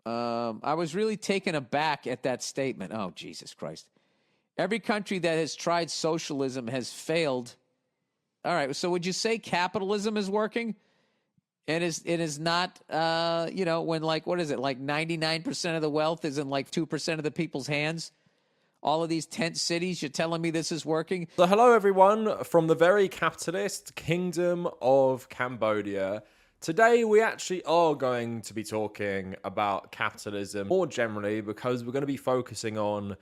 I was really taken aback at that statement. Oh, Jesus Christ. Every country that has tried socialism has failed. All right, so would you say capitalism is working? And it is not, when like, what is it, like 99% of the wealth is in like 2% of the people's hands? All of these tent cities, you're telling me this is working? So hello everyone from the very capitalist kingdom of Cambodia. Today we actually are going to be talking about capitalism more generally because we're going to be focusing on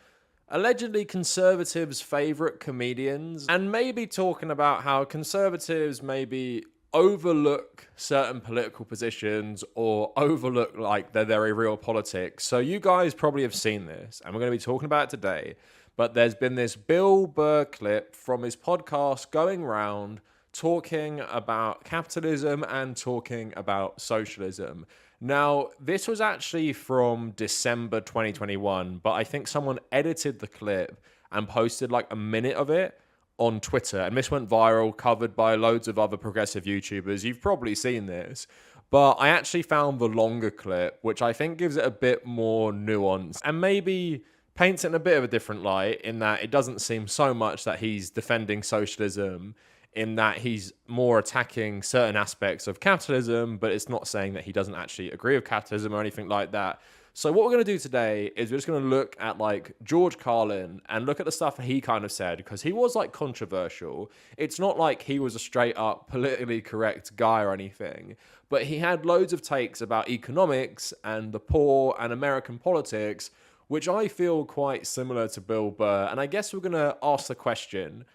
allegedly conservatives' favourite comedians and maybe talking about how conservatives maybe overlook certain political positions or overlook like their very real politics. So you guys probably have seen this and we're going to be talking about it today. But there's been this Bill Burr clip from his podcast going round talking about capitalism and talking about socialism. Now, this was actually from December 2021, but I think someone edited the clip and posted like a minute of it on Twitter, and this went viral, covered by loads of other progressive YouTubers. You've probably seen this, but I actually found the longer clip, which I think gives it a bit more nuance and maybe paints it in a bit of a different light, in that it doesn't seem so much that he's defending socialism, in that he's more attacking certain aspects of capitalism, but it's not saying that he doesn't actually agree with capitalism or anything like that. So what we're going to do today is we're just going to look at like George Carlin and look at the stuff that he kind of said, because he was like controversial. It's not like he was a straight up politically correct guy or anything, but he had loads of takes about economics and the poor and American politics, which I feel quite similar to Bill Burr. And I guess we're going to ask the question,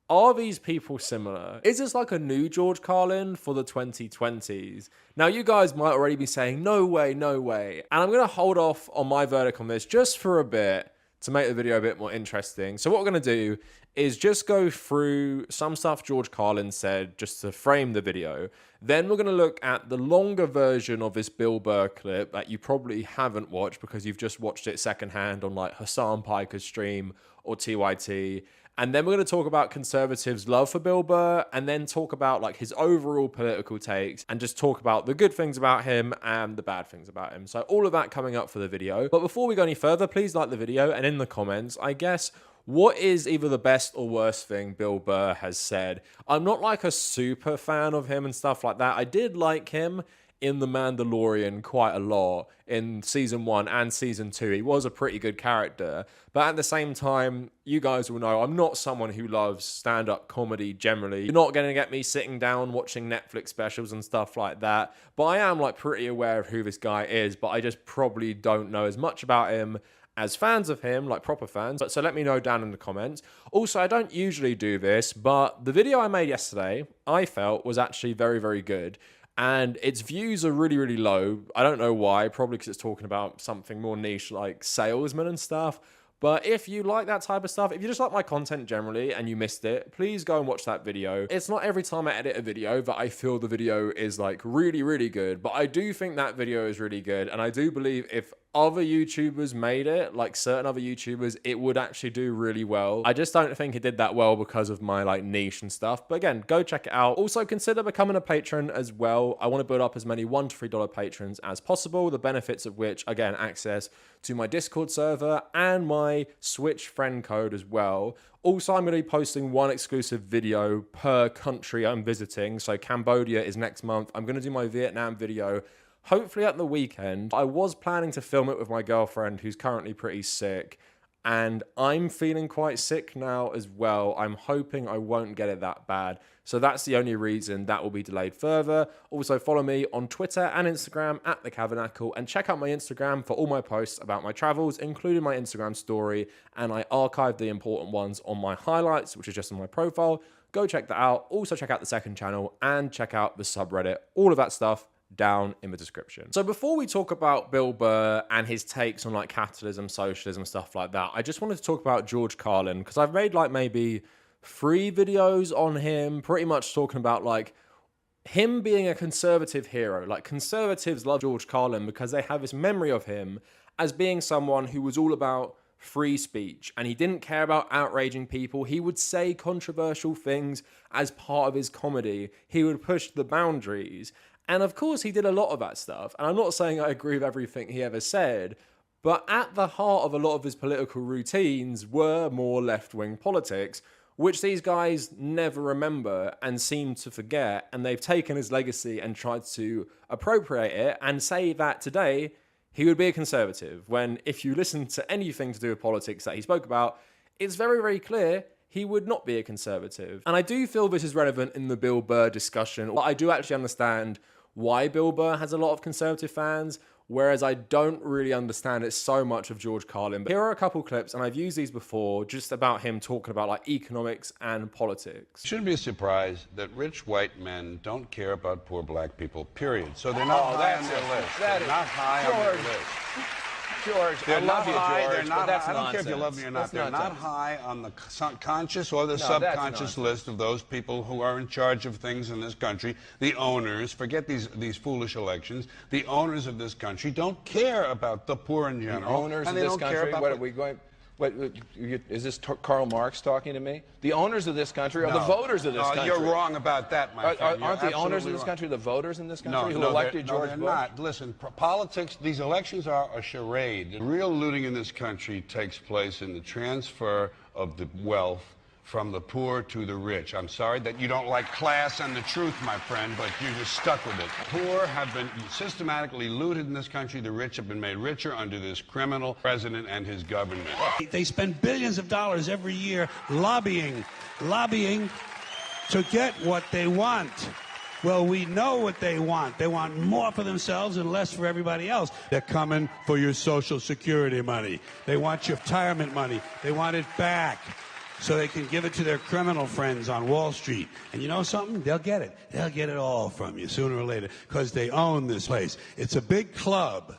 are these people similar? Is this like a new George Carlin for the 2020s? Now, you guys might already be saying, no way, no way. And I'm going to hold off on my verdict on this just for a bit to make the video a bit more interesting. So what we're going to do is just go through some stuff George Carlin said just to frame the video. Then we're going to look at the longer version of this Bill Burr clip that you probably haven't watched because you've just watched it secondhand on like Hassan Piker's stream or TYT. And then we're going to talk about conservatives' love for Bill Burr, and then talk about like his overall political takes, and just talk about the good things about him and the bad things about him. So all of that coming up for the video. But before we go any further, please like the video, and in the comments, I guess, what is either the best or worst thing Bill Burr has said? I'm not like a super fan of him and stuff like that. I did like him in The Mandalorian quite a lot in season 1 and season 2. He was a pretty good character. But at the same time, you guys will know I'm not someone who loves stand-up comedy generally. You're not going to get me sitting down watching Netflix specials and stuff like that. But I am like pretty aware of who this guy is, but I just probably don't know as much about him as fans of him, like proper fans. But so let me know down in the comments. Also, I don't usually do this, but the video I made yesterday, I felt was actually very, very good. And its views are really, really low. I don't know why, probably because it's talking about something more niche like salesmen and stuff. But if you like that type of stuff, if you just like my content generally and you missed it, please go and watch that video. It's not every time I edit a video that I feel the video is like really, really good, but I do think that video is really good. And I do believe if other YouTubers made it, like certain other YouTubers, it would actually do really well. I just don't think it did that well because of my like niche and stuff. But again, go check it out. Also consider becoming a patron as well. I want to build up as many $1 to $3 patrons as possible. The benefits of which, again, access to my Discord server and my Switch friend code as well. Also, I'm going to be posting one exclusive video per country I'm visiting. So Cambodia is next month. I'm going to do my Vietnam video hopefully at the weekend. I was planning to film it with my girlfriend, who's currently pretty sick, and I'm feeling quite sick now as well. I'm hoping I won't get it that bad. So that's the only reason that will be delayed further. Also, follow me on Twitter and Instagram at the Kavernacle, and check out my Instagram for all my posts about my travels, including my Instagram story, and I archive the important ones on my highlights, which is just on my profile. Go check that out. Also, check out the second channel and check out the subreddit. All of that stuff down in the description. So before we talk about Bill Burr and his takes on like capitalism, socialism, stuff like that, I just wanted to talk about George Carlin, because I've made like maybe 3 videos on him, pretty much talking about like him being a conservative hero. Like conservatives love George Carlin because they have this memory of him as being someone who was all about free speech, and he didn't care about outraging people. He would say controversial things as part of his comedy. He would push the boundaries. And of course, he did a lot of that stuff. And I'm not saying I agree with everything he ever said, but at the heart of a lot of his political routines were more left-wing politics, which these guys never remember and seem to forget. And they've taken his legacy and tried to appropriate it and say that today he would be a conservative, when if you listen to anything to do with politics that he spoke about, it's very, very clear he would not be a conservative. And I do feel this is relevant in the Bill Burr discussion. I do actually understand why Bill Burr has a lot of conservative fans, whereas I don't really understand it so much of George Carlin. But here are a couple clips, and I've used these before, just about him talking about like economics and politics. It shouldn't be a surprise that rich white men don't care about poor black people, period. So they're not high on their list. They're not high on their list. George, They're I not love you, high. George, They're not but that's high. I don't nonsense. care if you love me or not. That's They're not nonsense. high on the conscious or the that's subconscious nonsense. list of those people who are in charge of things in this country. The owners, forget these foolish elections. The owners of this country don't care about the poor in general. The owners and of they this don't care country, about what are we going... is this Karl Marx talking to me? The owners of this country are the voters of this country. You're wrong about that, my friend. Aren't the owners of absolutely this wrong. country the voters in this country who they're- elected George they're Bush? not. Listen, politics, these elections are a charade. The real looting in this country takes place in the transfer of the wealth from the poor to the rich. I'm sorry that you don't like class and the truth, my friend, but you're just stuck with it. Poor have been systematically looted in this country. The rich have been made richer under this criminal president and his government. They spend billions of dollars every year lobbying to get what they want. Well, we know what they want. They want more for themselves and less for everybody else. They're coming for your Social Security money. They want your retirement money. They want it back so they can give it to their criminal friends on Wall Street. And you know something? They'll get it. They'll get it all from you sooner or later because they own this place. It's a big club,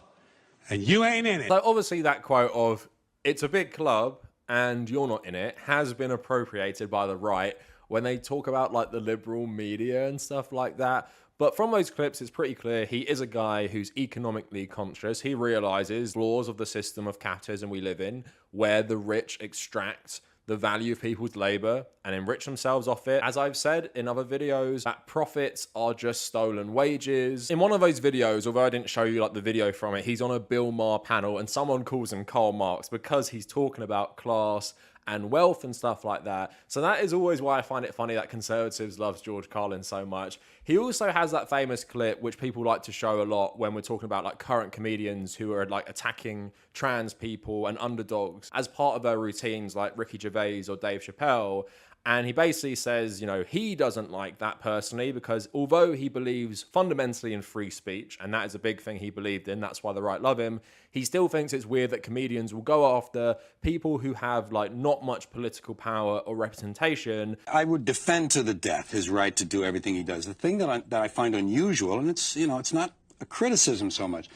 and you ain't in it. So obviously that quote of, it's a big club and you're not in it, has been appropriated by the right when they talk about like the liberal media and stuff like that. But from those clips, it's pretty clear he is a guy who's economically conscious. He realizes flaws of the system of capitalism we live in, where the rich extract the value of people's labor and enrich themselves off it. As I've said in other videos, that profits are just stolen wages. In one of those videos, although I didn't show you like the video from it, he's on a Bill Maher panel and someone calls him Karl Marx because he's talking about class and wealth and stuff like that. So that is always why I find it funny that conservatives loves George Carlin so much. He also has that famous clip, which people like to show a lot when we're talking about like current comedians who are like attacking trans people and underdogs as part of their routines, like Ricky Gervais or Dave Chappelle. And he basically says, you know, he doesn't like that personally because although he believes fundamentally in free speech, and that is a big thing he believed in, that's why the right love him, he still thinks it's weird that comedians will go after people who have like not much political power or representation. I would defend to the death his right to do everything he does. The thing that I find unusual, and it's, you know, it's not a criticism so much,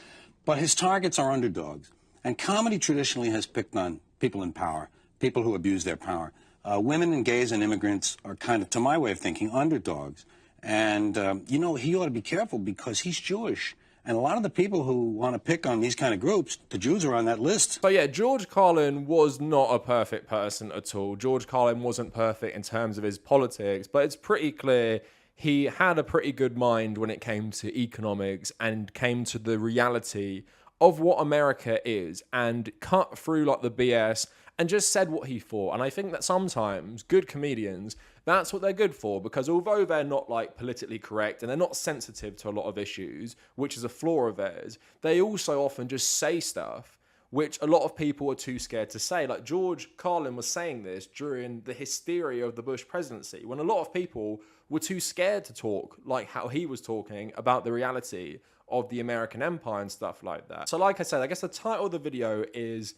but his targets are underdogs. And comedy traditionally has picked on people in power, people who abuse their power. Women and gays and immigrants are kind of, to my way of thinking, underdogs. And, you know, he ought to be careful because he's Jewish. And a lot of the people who want to pick on these kind of groups, the Jews are on that list. So yeah, George Carlin was not a perfect person at all. George Carlin wasn't perfect in terms of his politics, but it's pretty clear he had a pretty good mind when it came to economics and came to the reality of what America is and cut through like the BS and just said what he thought. And I think that sometimes good comedians, that's what they're good for, because although they're not like politically correct and they're not sensitive to a lot of issues, which is a flaw of theirs, they also often just say stuff which a lot of people are too scared to say. Like George Carlin was saying this during the hysteria of the Bush presidency, when a lot of people were too scared to talk like how he was talking about the reality of the American empire and stuff like that. So like I said, I guess the title of the video is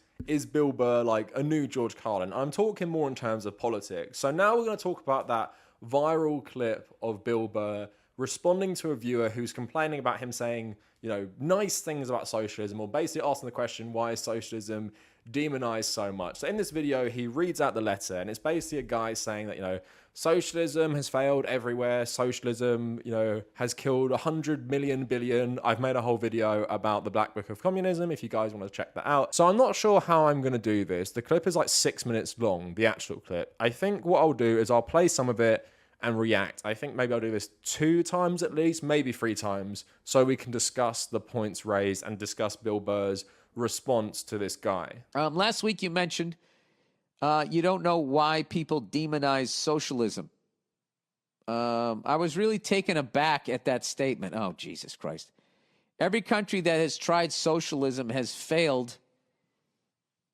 Bill Burr like a new George Carlin? I'm talking more in terms of politics. So now we're going to talk about that viral clip of Bill Burr responding to a viewer who's complaining about him saying, you know, nice things about socialism, or basically asking the question, why is socialism demonized so much? So in this video, he reads out the letter, and it's basically a guy saying that, you know, socialism has failed everywhere. Socialism, you know, has killed 100 million billion. I've made a whole video about the Black Book of Communism if you guys want to check that out. So I'm not sure how I'm going to do this. The clip is like 6 minutes long, the actual clip. I think what I'll do is I'll play some of it and react. I think maybe I'll do this 2 times at least, maybe 3 times, so we can discuss the points raised and discuss Bill Burr's response to this guy. Last week you mentioned you don't know why people demonize socialism. I was really taken aback at that statement. Oh, Jesus Christ. Every country that has tried socialism has failed,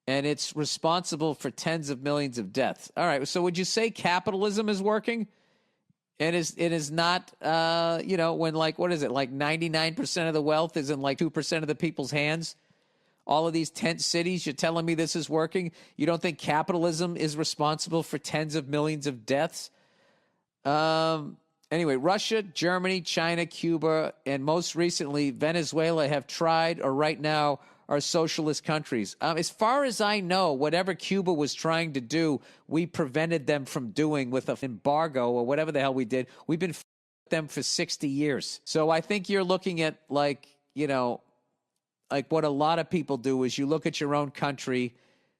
and it's responsible for tens of millions of deaths. All right, so would you say capitalism is working? And it is not, when what is it, 99% of the wealth is in 2% of the people's hands? All of these tent cities, you're telling me this is working? You don't think capitalism is responsible for tens of millions of deaths? Anyway, Russia, Germany, China, Cuba, and most recently Venezuela have tried, or right now are socialist countries. As far as I know, whatever Cuba was trying to do, we prevented them from doing with an embargo or whatever the hell we did. We've been with them for 60 years. So I think you're looking at what a lot of people do is you look at your own country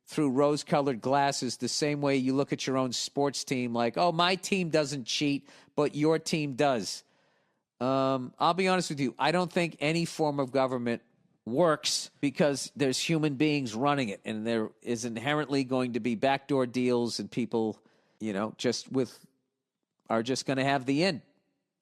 through rose-colored glasses the same way you look at your own sports team like, oh, my team doesn't cheat, but your team does. I'll be honest with you. I don't think any form of government works because there's human beings running it, and there is inherently going to be backdoor deals, and people, are just going to have the in,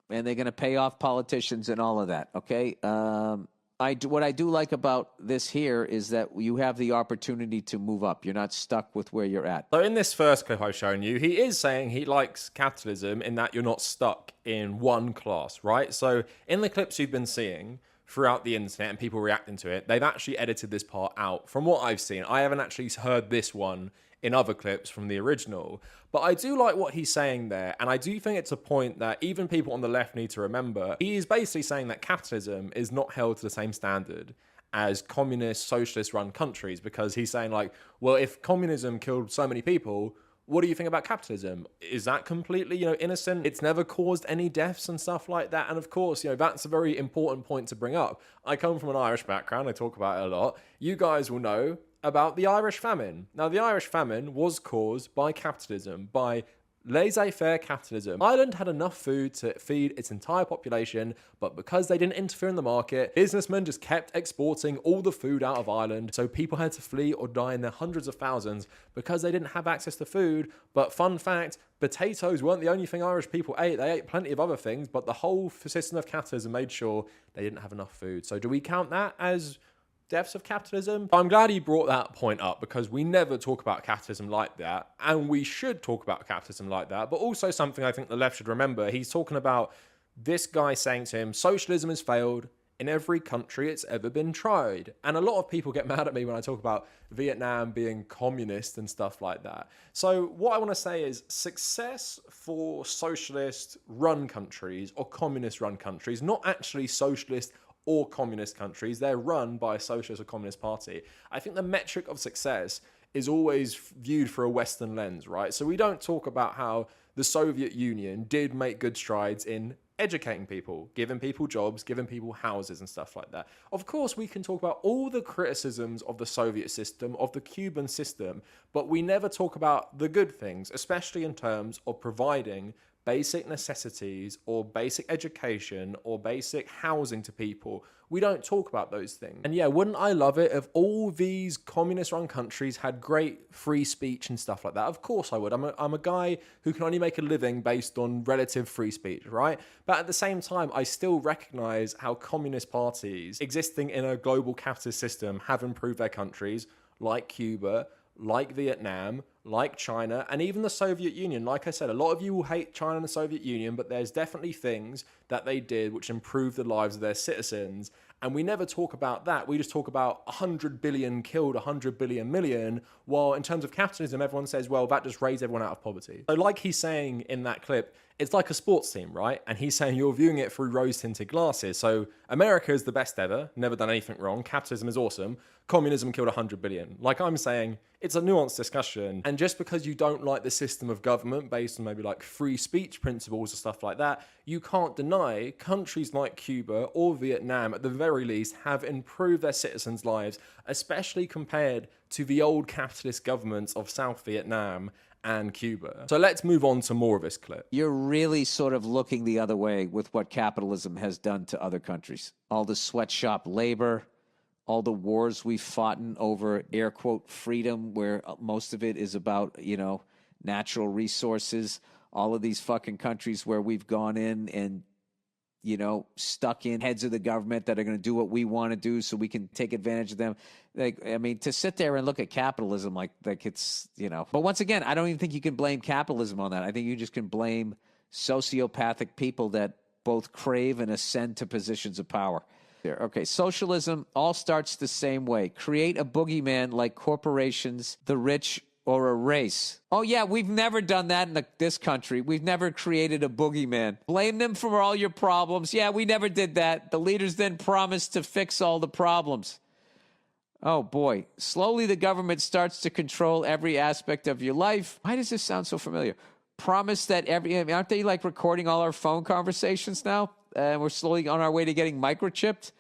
and they're going to pay off politicians and all of that. Okay. What I do like about this here is that you have the opportunity to move up. You're not stuck with where you're at. So in this first clip I've shown you, he is saying he likes capitalism in that you're not stuck in one class, right? So in the clips you've been seeing throughout the internet and people reacting to it, they've actually edited this part out. From what I've seen, I haven't actually heard this one in other clips from the original. But I do like what he's saying there, and I do think it's a point that even people on the left need to remember. He is basically saying that capitalism is not held to the same standard as communist, socialist-run countries, because he's saying well, if communism killed so many people, what do you think about capitalism? Is that completely, innocent? It's never caused any deaths and stuff like that. And of course, that's a very important point to bring up. I come from an Irish background. I talk about it a lot. You guys will know about the Irish famine. Now, the Irish famine was caused by capitalism, by laissez-faire capitalism. Ireland had enough food to feed its entire population, but because they didn't interfere in the market, businessmen just kept exporting all the food out of Ireland, so people had to flee or die in their hundreds of thousands because they didn't have access to food. But fun fact, potatoes weren't the only thing Irish people ate. They ate plenty of other things, but the whole system of capitalism made sure they didn't have enough food. So do we count that as deaths of capitalism? I'm glad he brought that point up, because we never talk about capitalism like that, and we should talk about capitalism like that. But also something I think the left should remember, he's talking about this guy saying to him, socialism has failed in every country it's ever been tried. And a lot of people get mad at me when I talk about Vietnam being communist and stuff like that. So what I want to say is success for socialist run countries or communist run countries, not actually socialist or communist countries, they're run by a socialist or communist party. I think the metric of success is always viewed through a Western lens, right? So we don't talk about how the Soviet Union did make good strides in educating people, giving people jobs, giving people houses and stuff like that. Of course, we can talk about all the criticisms of the Soviet system, of the Cuban system, but we never talk about the good things, especially in terms of providing basic necessities or basic education or basic housing to people. We don't talk about those things. And yeah, wouldn't I love it if all these communist-run countries had great free speech and stuff like that? Of course I would. I'm a guy who can only make a living based on relative free speech, right? But at the same time, I still recognize how communist parties existing in a global capitalist system have improved their countries, like Cuba, like Vietnam, like China, and even the Soviet Union. Like I said, a lot of you will hate China and the Soviet Union, but there's definitely things that they did which improved the lives of their citizens. And we never talk about that. We just talk about 100 billion killed, 100 billion million, while in terms of capitalism, everyone says, well, that just raised everyone out of poverty. So like he's saying in that clip, it's like a sports team, right? And he's saying you're viewing it through rose-tinted glasses. So America is the best ever, never done anything wrong. Capitalism is awesome. Communism killed 100 billion. Like I'm saying, it's a nuanced discussion. And just because you don't like the system of government based on maybe like free speech principles or stuff like that, you can't deny countries like Cuba or Vietnam, at the very least, have improved their citizens' lives, especially compared to the old capitalist governments of South Vietnam and Cuba. So let's move on to more of this clip. You're really sort of looking the other way with what capitalism has done to other countries. All the sweatshop labor, all the wars we've fought in over air quote freedom, where most of it is about, you know, natural resources. All of these fucking countries where we've gone in and, you know, stuck in heads of the government that are going to do what we want to do so we can take advantage of them. Like, I mean, to sit there and look at capitalism like it's, you know. But once again, I don't even think you can blame capitalism on that. I think you just can blame sociopathic people that both crave and ascend to positions of power. There. Okay, socialism all starts the same way. Create a boogeyman like corporations, the rich, or a race. Oh, yeah, we've never done that in this country. We've never created a boogeyman. Blame them for all your problems. Yeah, we never did that. The leaders then promised to fix all the problems. Oh, boy. Slowly, the government starts to control every aspect of your life. Why does this sound so familiar? Promise that aren't they like recording all our phone conversations now? And we're slowly on our way to getting microchipped.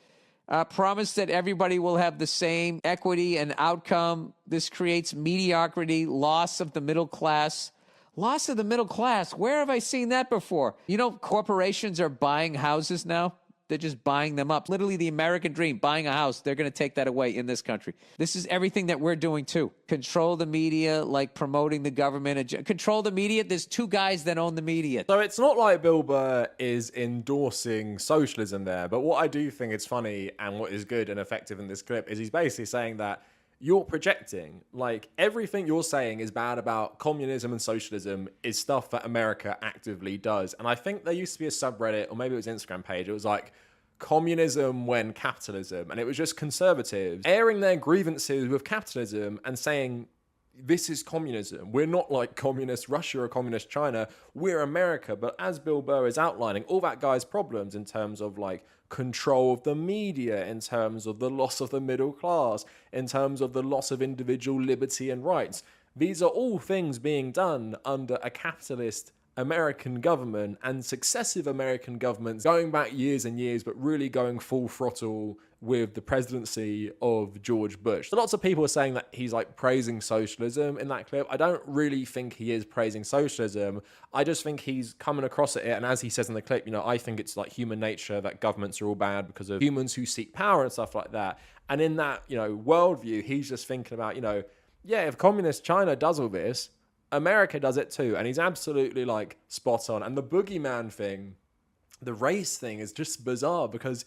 Promise that everybody will have the same equity and outcome. This creates mediocrity, loss of the middle class. Loss of the middle class. Where have I seen that before? You know, corporations are buying houses now. They're just buying them up. Literally the American dream, buying a house. They're going to take that away in this country. This is everything that we're doing too. Control the media, like promoting the government. Control the media. There's two guys that own the media. So it's not like Bill Burr is endorsing socialism there, but what I do think is funny and what is good and effective in this clip is he's basically saying that you're projecting, like everything you're saying is bad about communism and socialism is stuff that America actively does. And I think there used to be a subreddit, or maybe it was an Instagram page, it was like communism when capitalism, and it was just conservatives airing their grievances with capitalism and saying, this is communism. We're not like communist Russia or communist China. We're America. But as Bill Burr is outlining, all that guy's problems in terms of like control of the media, in terms of the loss of the middle class, in terms of the loss of individual liberty and rights, these are all things being done under a capitalist American government and successive American governments going back years and years, but really going full throttle with the presidency of George Bush. So lots of people are saying that he's like praising socialism in that clip. I don't really think he is praising socialism. I just think he's coming across at it. And as he says in the clip, you know, I think it's like human nature that governments are all bad because of humans who seek power and stuff like that. And in that, you know, worldview, he's just thinking about, you know, yeah, if communist China does all this, America does it too. And he's absolutely like spot on. And the boogeyman thing, the race thing is just bizarre because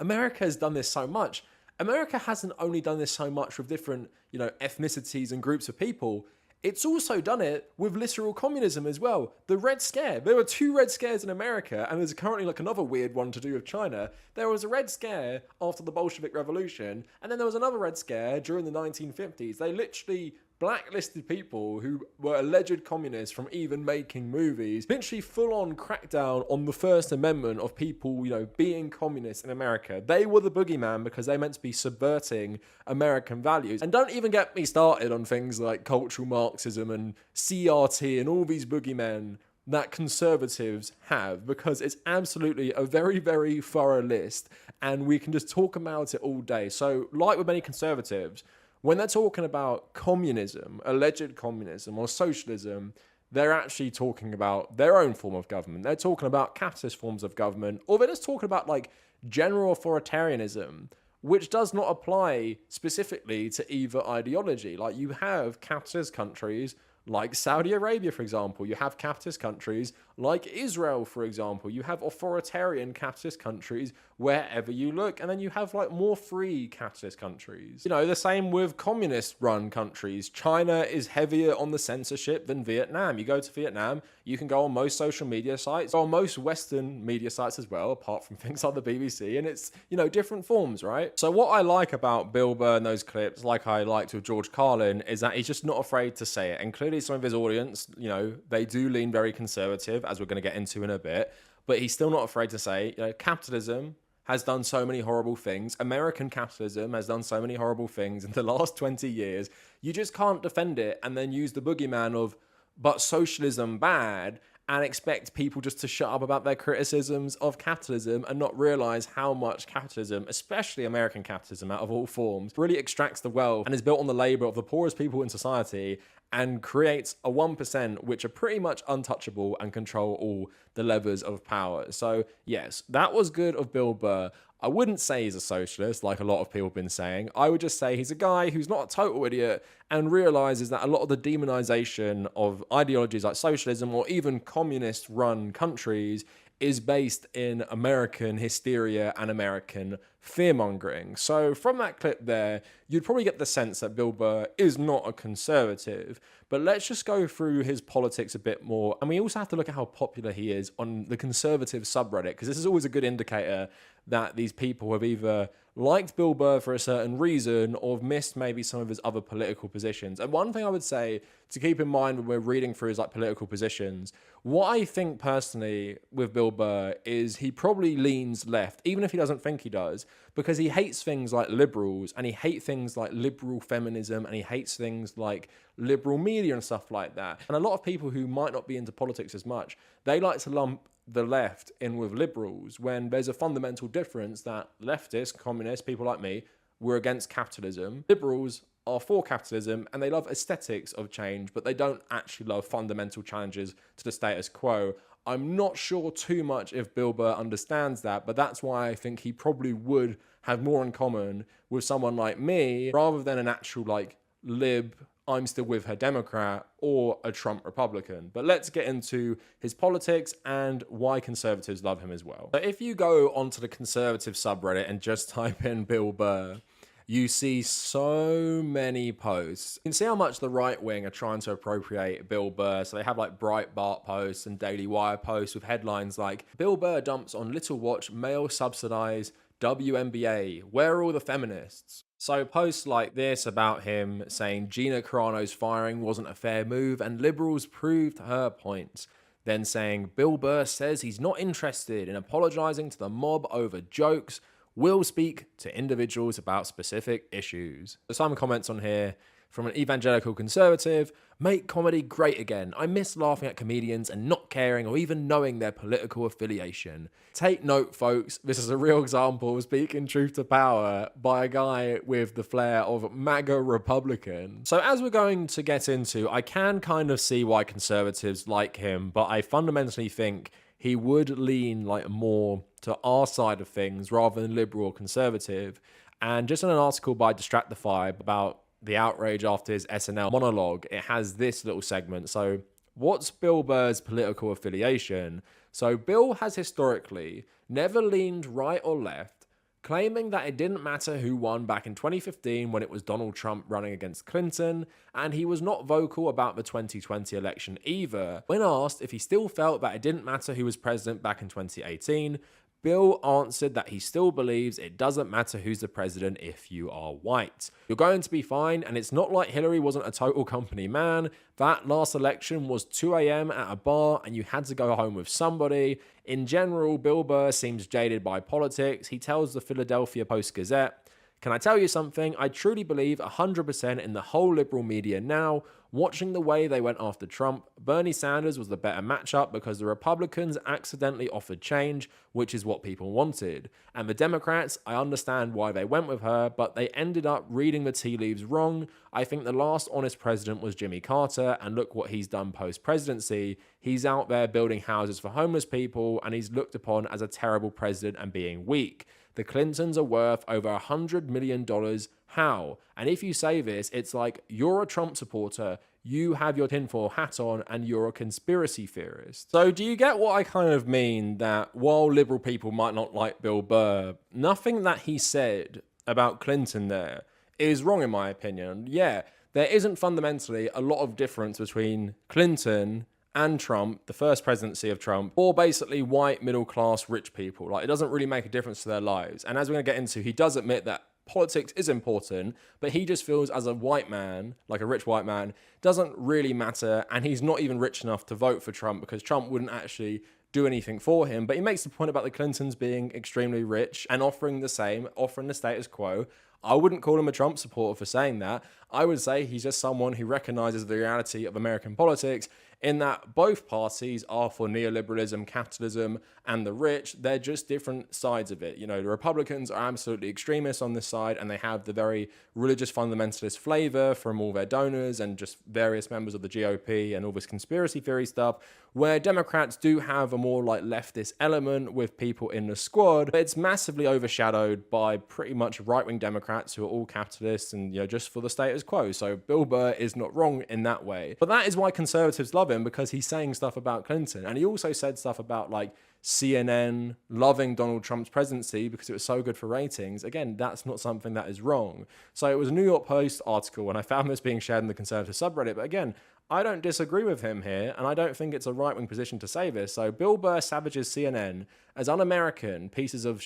America has done this so much. America hasn't only done this so much with different, you know, ethnicities and groups of people. It's also done it with literal communism as well. The Red Scare. There were 2 Red Scares in America, and there's currently like another weird one to do with China. There was a Red Scare after the Bolshevik Revolution, and then there was another Red Scare during the 1950s. They literally blacklisted people who were alleged communists from even making movies. Literally full-on crackdown on the First Amendment of people, you know, being communists in America. They were the boogeyman because they meant to be subverting American values. And don't even get me started on things like cultural Marxism and CRT and all these boogeymen that conservatives have, because it's absolutely a very, very thorough list and we can just talk about it all day. So like with many conservatives, when they're talking about communism, alleged communism or socialism, they're actually talking about their own form of government. They're talking about capitalist forms of government, or they're just talking about like general authoritarianism, which does not apply specifically to either ideology. Like you have capitalist countries like Saudi Arabia, for example. You have capitalist countries like Israel, for example. You have authoritarian capitalist countries wherever you look. And then you have like more free capitalist countries. You know, the same with communist run countries. China is heavier on the censorship than Vietnam. You go to Vietnam, you can go on most social media sites, or most Western media sites as well, apart from things like the BBC, and it's, you know, different forms, right? So what I like about Bill Burr and those clips, like I liked with George Carlin, is that he's just not afraid to say it. And clearly some of his audience, you know, they do lean very conservative, as we're going to get into in a bit, but he's still not afraid to say, you know, capitalism has done so many horrible things. American capitalism has done so many horrible things in the last 20 years. You just can't defend it and then use the boogeyman of, but socialism bad, and expect people just to shut up about their criticisms of capitalism and not realize how much capitalism, especially American capitalism out of all forms, really extracts the wealth and is built on the labor of the poorest people in society and creates a 1% which are pretty much untouchable and control all the levers of power. So yes, that was good of Bill Burr. I wouldn't say he's a socialist like a lot of people have been saying. I would just say he's a guy who's not a total idiot and realizes that a lot of the demonization of ideologies like socialism or even communist run countries is based in American hysteria and American fear-mongering. So from that clip there, you'd probably get the sense that Bill Burr is not a conservative. But let's just go through his politics a bit more. And we also have to look at how popular he is on the conservative subreddit, because this is always a good indicator that these people have either liked Bill Burr for a certain reason or have missed maybe some of his other political positions. And one thing I would say to keep in mind when we're reading through his political positions, what I think personally with Bill Burr is he probably leans left, even if he doesn't think he does, because he hates things like liberals and he hates things like liberal feminism and he hates things like liberal media and stuff like that. And a lot of people who might not be into politics as much, they like to lump the left in with liberals when there's a fundamental difference that leftists, communists, people like me, we're against capitalism. Liberals are for capitalism and they love aesthetics of change, but they don't actually love fundamental challenges to the status quo. I'm not sure too much if Bill Burr understands that, but that's why I think he probably would have more in common with someone like me rather than an actual lib, I'm still with her Democrat, or a Trump Republican. But let's get into his politics and why conservatives love him as well. So if you go onto the conservative subreddit and just type in Bill Burr, you see so many posts. You can see how much the right wing are trying to appropriate Bill Burr. So they have Breitbart posts and Daily Wire posts with headlines like, Bill Burr dumps on Little Watch male subsidized WNBA. Where are all the feminists? So posts like this about him saying Gina Carano's firing wasn't a fair move and liberals proved her point. Then saying Bill Burr says he's not interested in apologizing to the mob over jokes, will speak to individuals about specific issues. Some comments on here from an evangelical conservative: make comedy great again. I miss laughing at comedians and not caring or even knowing their political affiliation. Take note, folks, this is a real example of speaking truth to power by a guy with the flair of MAGA Republican. So as we're going to get into, I can kind of see why conservatives like him, but I fundamentally think he would lean more to our side of things rather than liberal or conservative. And just in an article by Distractify about the outrage after his SNL monologue, it has this little segment. So what's Bill Burr's political affiliation? So Bill has historically never leaned right or left, claiming that it didn't matter who won back in 2015 when it was Donald Trump running against Clinton, and he was not vocal about the 2020 election either. When asked if he still felt that it didn't matter who was president back in 2018, Bill answered that he still believes it doesn't matter who's the president if you are white. You're going to be fine, and it's not like Hillary wasn't a total company man. That last election was 2 a.m. at a bar and you had to go home with somebody. In general, Bill Burr seems jaded by politics. He tells the Philadelphia Post-Gazette, "Can I tell you something? I truly believe 100% in the whole liberal media now. Watching the way they went after Trump, Bernie Sanders was the better matchup because the Republicans accidentally offered change, which is what people wanted. And the Democrats, I understand why they went with her, but they ended up reading the tea leaves wrong. I think the last honest president was Jimmy Carter, and look what he's done post-presidency. He's out there building houses for homeless people, and he's looked upon as a terrible president and being weak. The Clintons are worth over $100 million. How? And if you say this, it's like, you're a Trump supporter, you have your tinfoil hat on, and you're a conspiracy theorist." So do you get what I kind of mean, that while liberal people might not like Bill Burr, nothing that he said about Clinton there is wrong in my opinion. Yeah, there isn't fundamentally a lot of difference between Clinton and Trump, the first presidency of Trump, or basically white, middle-class, rich people. It doesn't really make a difference to their lives. And as we're going to get into, he does admit that politics is important, but he just feels as a white man, like a rich white man, doesn't really matter, and he's not even rich enough to vote for Trump because Trump wouldn't actually do anything for him. But he makes the point about the Clintons being extremely rich and offering the same, offering the status quo. I wouldn't call him a Trump supporter for saying that. I would say he's just someone who recognizes the reality of American politics in that both parties are for neoliberalism, capitalism, and the rich. They're just different sides of it. You know, the Republicans are absolutely extremists on this side, and they have the very religious fundamentalist flavor from all their donors and just various members of the GOP and all this conspiracy theory stuff, where Democrats do have a more like leftist element with people in the squad, but it's massively overshadowed by pretty much right-wing Democrats who are all capitalists and, you know, just for the status quo. So Bill Burr is not wrong in that way. But that is why conservatives love him, because he's saying stuff about Clinton. And he also said stuff about like CNN loving Donald Trump's presidency because it was so good for ratings. Again, that's not something that is wrong. So it was a New York Post article, and I found this being shared in the conservative subreddit. But again, I don't disagree with him here, and I don't think it's a right-wing position to say this. So Bill Burr savages CNN as un-American pieces of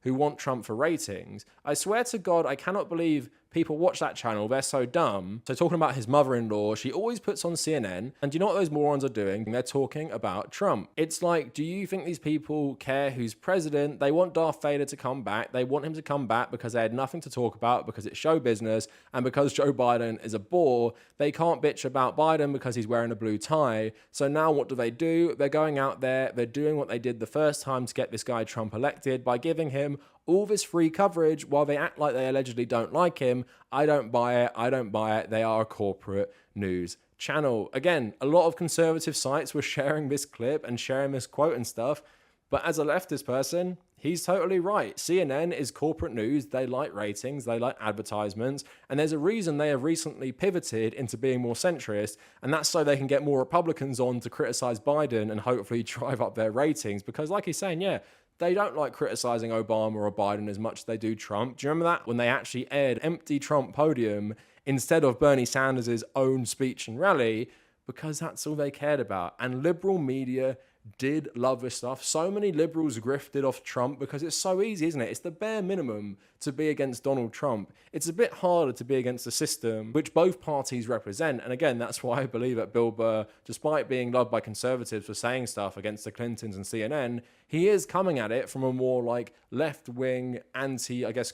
who want Trump for ratings. I swear to God, I cannot believe people watch that channel. They're so dumb. So talking about his mother-in-law, she always puts on CNN. And do you know what those morons are doing? They're talking about Trump. It's like, do you think these people care who's president? They want Darth Vader to come back. They want him to come back because they had nothing to talk about, because it's show business. And because Joe Biden is a bore, they can't bitch about Biden because he's wearing a blue tie. So now what do? They're going out there. They're doing what they did the first time to get this guy Trump elected by giving him all this free coverage while they act like they allegedly don't like him. I don't buy it. They are a corporate news channel. Again, a lot of conservative sites were sharing this clip and sharing this quote and stuff. But as a leftist person, he's totally right. CNN is corporate news. They like ratings. They like advertisements. And there's a reason they have recently pivoted into being more centrist. And that's so they can get more Republicans on to criticize Biden and hopefully drive up their ratings. Because like he's saying, yeah, they don't like criticizing Obama or Biden as much as they do Trump. Do you remember that? When they actually aired empty Trump podium instead of Bernie Sanders' own speech and rally, because that's all they cared about. And liberal media did love this stuff. So many liberals grifted off Trump because it's so easy, isn't it? It's the bare minimum to be against Donald Trump. It's a bit harder to be against the system, which both parties represent. And again, that's why I believe that Bill Burr, despite being loved by conservatives for saying stuff against the Clintons and CNN, he is coming at it from a more like left-wing,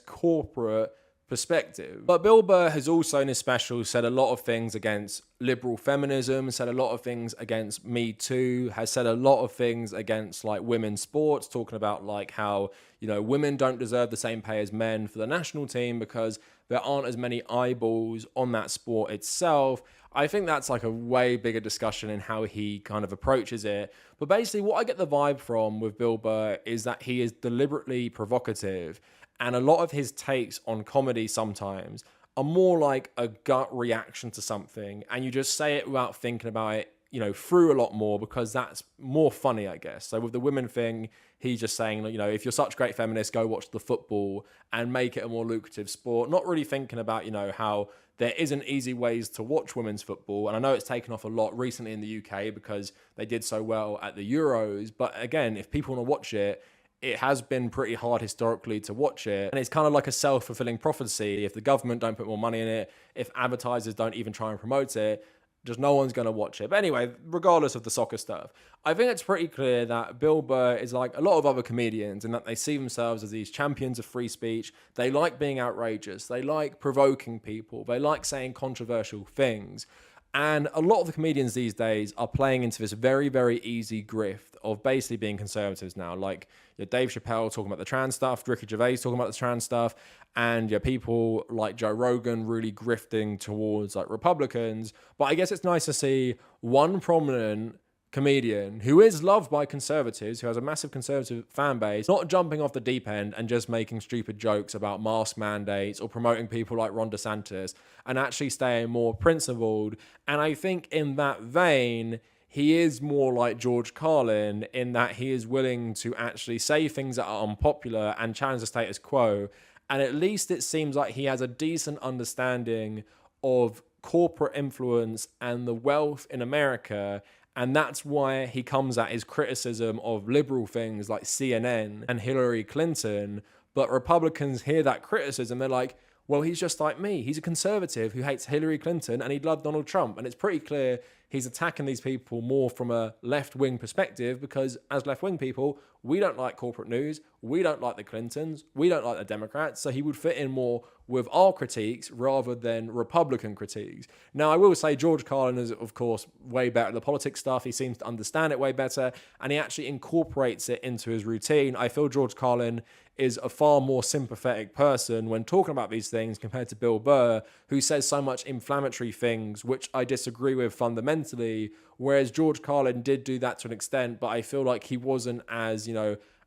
corporate perspective. But Bill Burr has also in his special said a lot of things against liberal feminism, said a lot of things against Me Too, has said a lot of things against like women's sports, talking about like how, you know, women don't deserve the same pay as men for the national team because there aren't as many eyeballs on that sport itself. I think that's like a way bigger discussion in how he kind of approaches it. But basically what I get the vibe from with Bill Burr is that he is deliberately provocative. And a lot of his takes on comedy sometimes are more like a gut reaction to something. And you just say it without thinking about it, you know, through a lot more because that's more funny, I guess. So with the women thing, he's just saying, you know, if you're such great feminists, go watch the football and make it a more lucrative sport. Not really thinking about, you know, how there isn't easy ways to watch women's football. And I know it's taken off a lot recently in the UK because they did so well at the Euros. But again, if people want to watch it, it has been pretty hard historically to watch it. And it's kind of like a self-fulfilling prophecy. If the government don't put more money in it, if advertisers don't even try and promote it, just no one's going to watch it. But anyway, regardless of the soccer stuff, I think it's pretty clear that Bill Burr is like a lot of other comedians in that they see themselves as these champions of free speech. They like being outrageous. They like provoking people. They like saying controversial things. And a lot of the comedians these days are playing into this very, very easy grift of basically being conservatives now. Like Dave Chappelle talking about the trans stuff, Ricky Gervais talking about the trans stuff, and people like Joe Rogan really grifting towards like Republicans. But I guess it's nice to see one prominent comedian who is loved by conservatives, who has a massive conservative fan base, not jumping off the deep end and just making stupid jokes about mask mandates or promoting people like Ron DeSantis, and actually staying more principled. And I think in that vein, he is more like George Carlin in that he is willing to actually say things that are unpopular and challenge the status quo. And at least it seems like he has a decent understanding of corporate influence and the wealth in America. And that's why he comes at his criticism of liberal things like CNN and Hilary Clinton. But Republicans hear that criticism, they're like, well, he's just like me. He's a conservative who hates Hillary Clinton and he'd love Donald Trump. And it's pretty clear he's attacking these people more from a left-wing perspective because as left-wing people, we don't like corporate news. We don't like the Clintons. We don't like the Democrats. So he would fit in more with our critiques rather than Republican critiques. Now, I will say George Carlin is, of course, way better at the politics stuff. He seems to understand it way better, and he actually incorporates it into his routine. I feel George Carlin is a far more sympathetic person when talking about these things compared to Bill Burr, who says so much inflammatory things, which I disagree with fundamentally, whereas George Carlin did do that to an extent, but I feel like he wasn't as,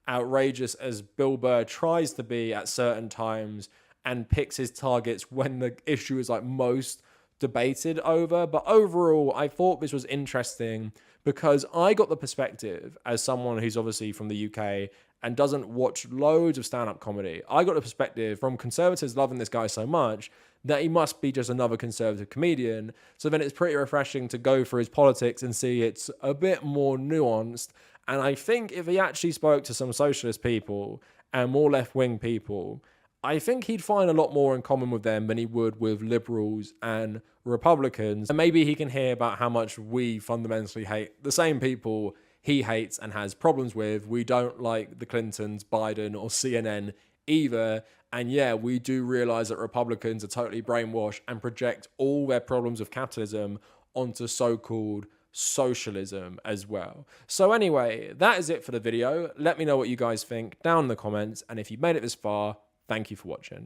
outrageous as Bill Burr tries to be at certain times and picks his targets when the issue is like most debated over. But overall, I thought this was interesting because I got the perspective as someone who's obviously from the UK and doesn't watch loads of stand-up comedy. I got the perspective from conservatives loving this guy so much that he must be just another conservative comedian. So then it's pretty refreshing to go through his politics and see it's a bit more nuanced. And I think if he actually spoke to some socialist people and more left-wing people, I think he'd find a lot more in common with them than he would with liberals and Republicans. And maybe he can hear about how much we fundamentally hate the same people he hates and has problems with. We don't like the Clintons, Biden, or CNN either. And yeah, we do realize that Republicans are totally brainwashed and project all their problems of capitalism onto so-called socialism as well. So anyway, that is it for the video. Let me know what you guys think down in the comments. And if you've made it this far, thank you for watching.